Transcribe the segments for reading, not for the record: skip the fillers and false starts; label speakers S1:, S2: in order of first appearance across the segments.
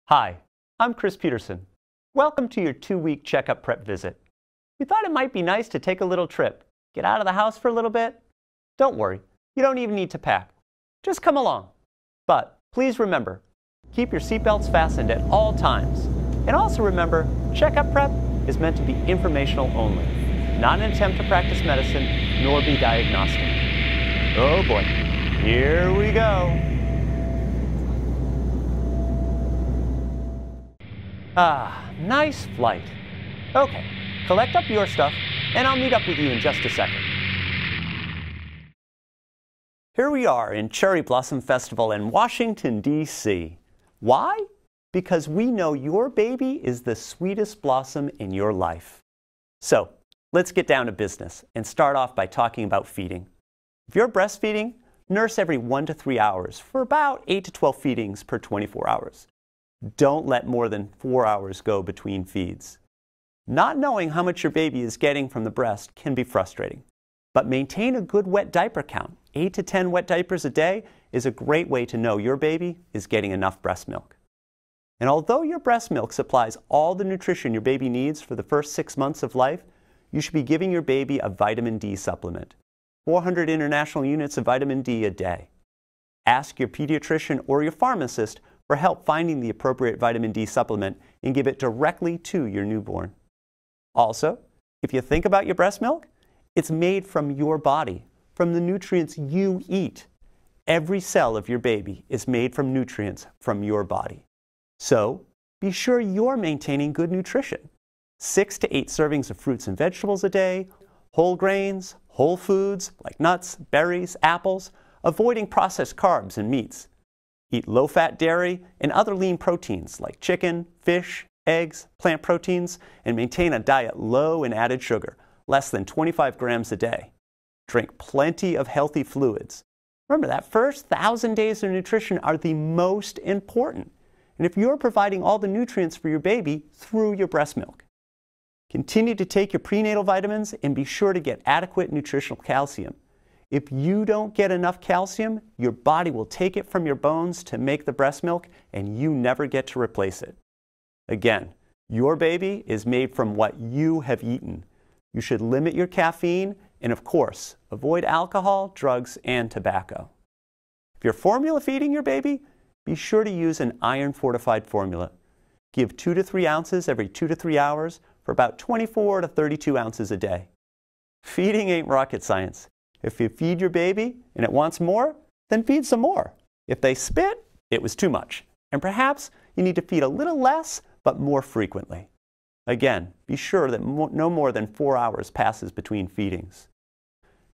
S1: Hi, I'm Chris Peterson. Welcome to your 2-week checkup prep visit. We thought it might be nice to take a little trip, get out of the house for a little bit. Don't worry, you don't even need to pack. Just come along. But please remember, keep your seatbelts fastened at all times. And also remember, checkup prep is meant to be informational only, not an attempt to practice medicine nor be diagnostic. Oh boy, here we go. Ah, nice flight. Okay, collect up your stuff, and I'll meet up with you in just a second. Here we are in Cherry Blossom Festival in Washington, D.C. Why? Because we know your baby is the sweetest blossom in your life. So, let's get down to business and start off by talking about feeding. If you're breastfeeding, nurse every 1 to 3 hours for about 8 to 12 feedings per 24 hours. Don't let more than 4 hours go between feeds. Not knowing how much your baby is getting from the breast can be frustrating, but maintain a good wet diaper count. 8 to 10 wet diapers a day is a great way to know your baby is getting enough breast milk. And although your breast milk supplies all the nutrition your baby needs for the first 6 months of life, you should be giving your baby a vitamin D supplement, 400 international units of vitamin D a day. Ask your pediatrician or your pharmacist for help finding the appropriate vitamin D supplement and give it directly to your newborn. Also, if you think about your breast milk, it's made from your body, from the nutrients you eat. Every cell of your baby is made from nutrients from your body. So, be sure you're maintaining good nutrition. 6 to 8 servings of fruits and vegetables a day, whole grains, whole foods like nuts, berries, apples, avoiding processed carbs and meats. Eat low-fat dairy and other lean proteins like chicken, fish, eggs, plant proteins, and maintain a diet low in added sugar, less than 25 grams a day. Drink plenty of healthy fluids. Remember, that first 1,000 days of nutrition are the most important. And if you're providing all the nutrients for your baby through your breast milk. Continue to take your prenatal vitamins and be sure to get adequate nutritional calcium. If you don't get enough calcium, your body will take it from your bones to make the breast milk, and you never get to replace it. Again, your baby is made from what you have eaten. You should limit your caffeine and, of course, avoid alcohol, drugs, and tobacco. If you're formula feeding your baby, be sure to use an iron-fortified formula. Give 2 to 3 ounces every 2 to 3 hours for about 24 to 32 ounces a day. Feeding ain't rocket science. If you feed your baby and it wants more, then feed some more. If they spit, it was too much. And perhaps you need to feed a little less, but more frequently. Again, be sure that no more than 4 hours passes between feedings.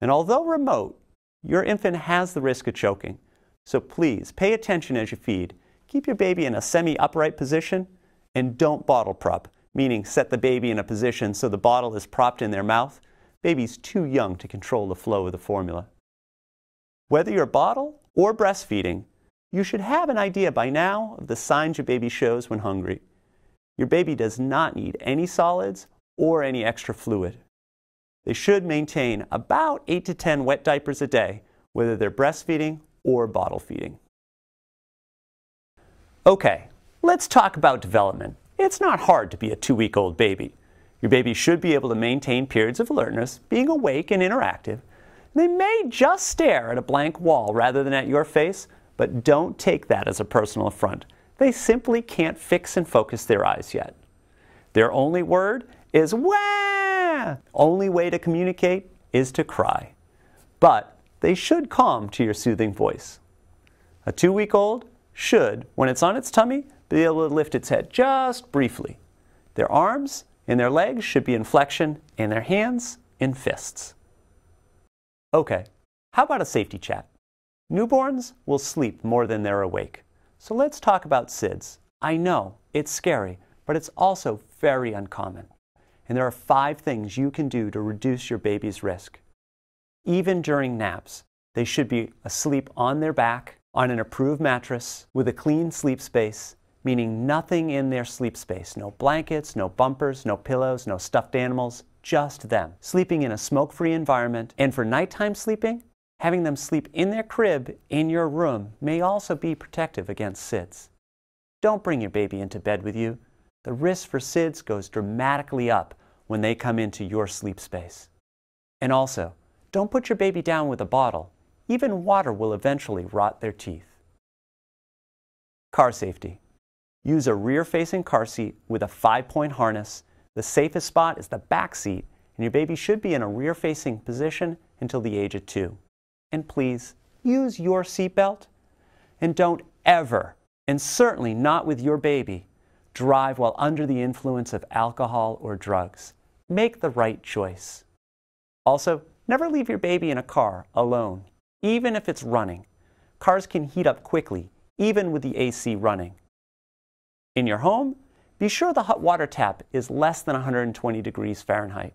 S1: And although remote, your infant has the risk of choking. So please pay attention as you feed. Keep your baby in a semi-upright position and don't bottle prop, meaning set the baby in a position so the bottle is propped in their mouth. Baby's too young to control the flow of the formula. Whether you're bottle or breastfeeding, you should have an idea by now of the signs your baby shows when hungry. Your baby does not need any solids or any extra fluid. They should maintain about 8 to 10 wet diapers a day, whether they're breastfeeding or bottle feeding. Okay, let's talk about development. It's not hard to be a 2-week-old baby. Your baby should be able to maintain periods of alertness, being awake and interactive. They may just stare at a blank wall rather than at your face, but don't take that as a personal affront. They simply can't fix and focus their eyes yet. Their only word is wah! Only way to communicate is to cry. But they should calm to your soothing voice. A 2-week-old should, when it's on its tummy, be able to lift its head just briefly. Their arms and their legs should be in flexion, and their hands in fists. Okay, how about a safety chat? Newborns will sleep more than they're awake. So let's talk about SIDS. I know, it's scary, but it's also very uncommon. And there are 5 things you can do to reduce your baby's risk. Even during naps, they should be asleep on their back, on an approved mattress, with a clean sleep space, meaning nothing in their sleep space. No blankets, no bumpers, no pillows, no stuffed animals, just them. Sleeping in a smoke-free environment. And for nighttime sleeping, having them sleep in their crib in your room may also be protective against SIDS. don't bring your baby into bed with you. The risk for SIDS goes dramatically up when they come into your sleep space. And also, don't put your baby down with a bottle. Even water will eventually rot their teeth. Car safety. Use a rear-facing car seat with a 5-point harness. The safest spot is the back seat, and your baby should be in a rear-facing position until the age of 2. And please, use your seatbelt. And don't ever, and certainly not with your baby, drive while under the influence of alcohol or drugs. Make the right choice. Also, never leave your baby in a car alone, even if it's running. Cars can heat up quickly, even with the AC running. In your home, be sure the hot water tap is less than 120 degrees Fahrenheit.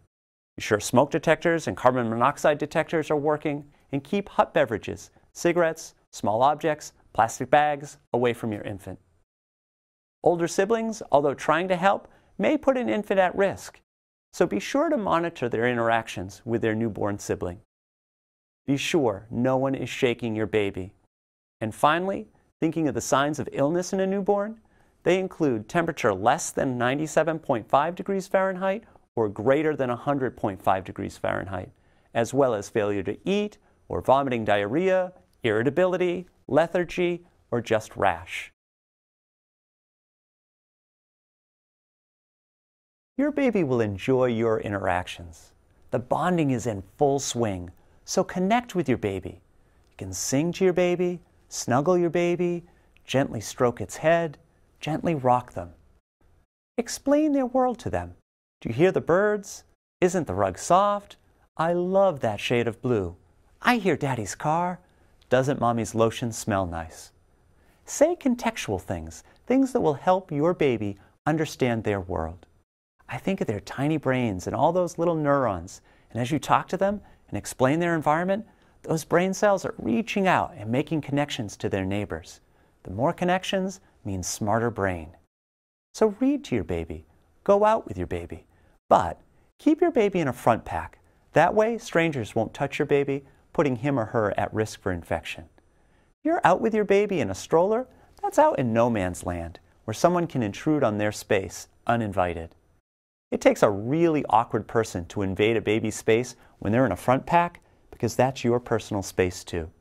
S1: Be sure smoke detectors and carbon monoxide detectors are working, and keep hot beverages, cigarettes, small objects, plastic bags away from your infant. Older siblings, although trying to help, may put an infant at risk, so be sure to monitor their interactions with their newborn sibling. Be sure no one is shaking your baby. And finally, thinking of the signs of illness in a newborn, they include temperature less than 97.5 degrees Fahrenheit or greater than 100.5 degrees Fahrenheit, as well as failure to eat or vomiting diarrhea, irritability, lethargy, or just rash. Your baby will enjoy your interactions. The bonding is in full swing, so connect with your baby. You can sing to your baby, snuggle your baby, gently stroke its head, gently rock them. Explain their world to them. Do you hear the birds? Isn't the rug soft? I love that shade of blue. I hear Daddy's car. Doesn't Mommy's lotion smell nice? Say contextual things, things that will help your baby understand their world. I think of their tiny brains and all those little neurons, and as you talk to them and explain their environment, those brain cells are reaching out and making connections to their neighbors. The more connections means smarter brain. So read to your baby, go out with your baby, but keep your baby in a front pack. That way, strangers won't touch your baby, putting him or her at risk for infection. If you're out with your baby in a stroller, that's out in no man's land, where someone can intrude on their space uninvited. It takes a really awkward person to invade a baby's space when they're in a front pack, because that's your personal space too.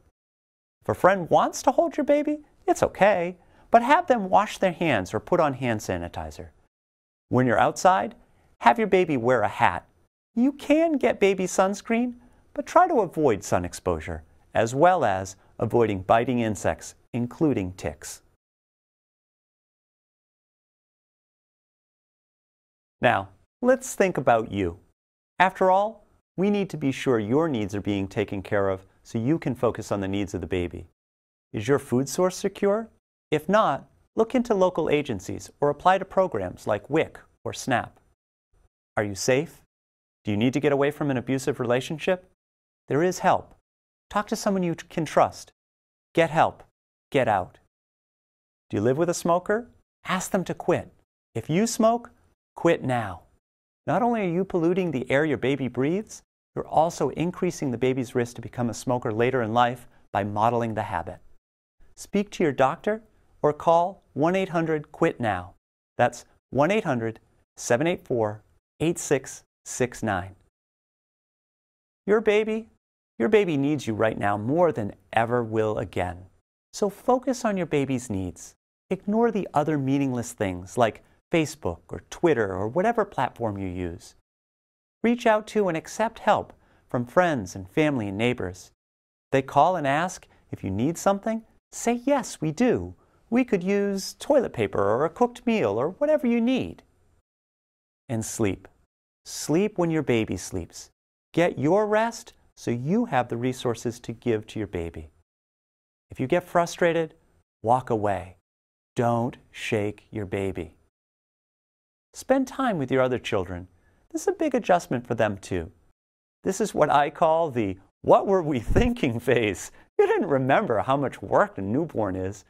S1: If a friend wants to hold your baby, it's okay, but have them wash their hands or put on hand sanitizer. When you're outside, have your baby wear a hat. You can get baby sunscreen, but try to avoid sun exposure, as well as avoiding biting insects, including ticks. Now, let's think about you. After all, we need to be sure your needs are being taken care of so you can focus on the needs of the baby. Is your food source secure? If not, look into local agencies or apply to programs like WIC or SNAP. Are you safe? Do you need to get away from an abusive relationship? There is help. Talk to someone you can trust. Get help. Get out. Do you live with a smoker? Ask them to quit. If you smoke, quit now. Not only are you polluting the air your baby breathes, you're also increasing the baby's risk to become a smoker later in life by modeling the habit. Speak to your doctor or call 1-800-QUIT-NOW. That's 1-800-784-8669. Your baby needs you right now more than ever will again. So focus on your baby's needs. Ignore the other meaningless things like Facebook or Twitter or whatever platform you use. Reach out to and accept help from friends and family and neighbors. They call and ask if you need something, say yes, we do. We could use toilet paper or a cooked meal or whatever you need. And sleep. Sleep when your baby sleeps. Get your rest so you have the resources to give to your baby. If you get frustrated, walk away. Don't shake your baby. Spend time with your other children. This is a big adjustment for them too. This is what I call the "what were we thinking" phase. You didn't remember how much work a newborn is.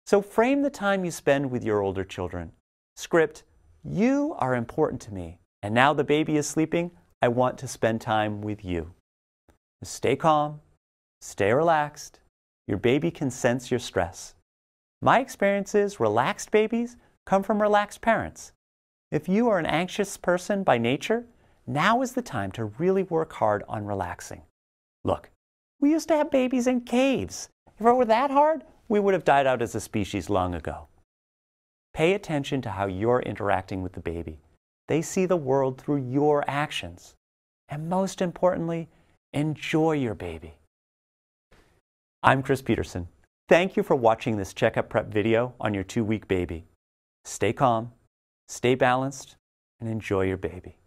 S1: So frame the time you spend with your older children. Script, you are important to me, and now the baby is sleeping, I want to spend time with you. Stay calm, stay relaxed. Your baby can sense your stress. My experience is relaxed babies come from relaxed parents. If you are an anxious person by nature, now is the time to really work hard on relaxing. Look, we used to have babies in caves. If it were that hard, we would have died out as a species long ago. Pay attention to how you're interacting with the baby. They see the world through your actions. And most importantly, enjoy your baby. I'm Chris Peterson. Thank you for watching this checkup prep video on your 2-week baby. Stay calm, stay balanced, and enjoy your baby.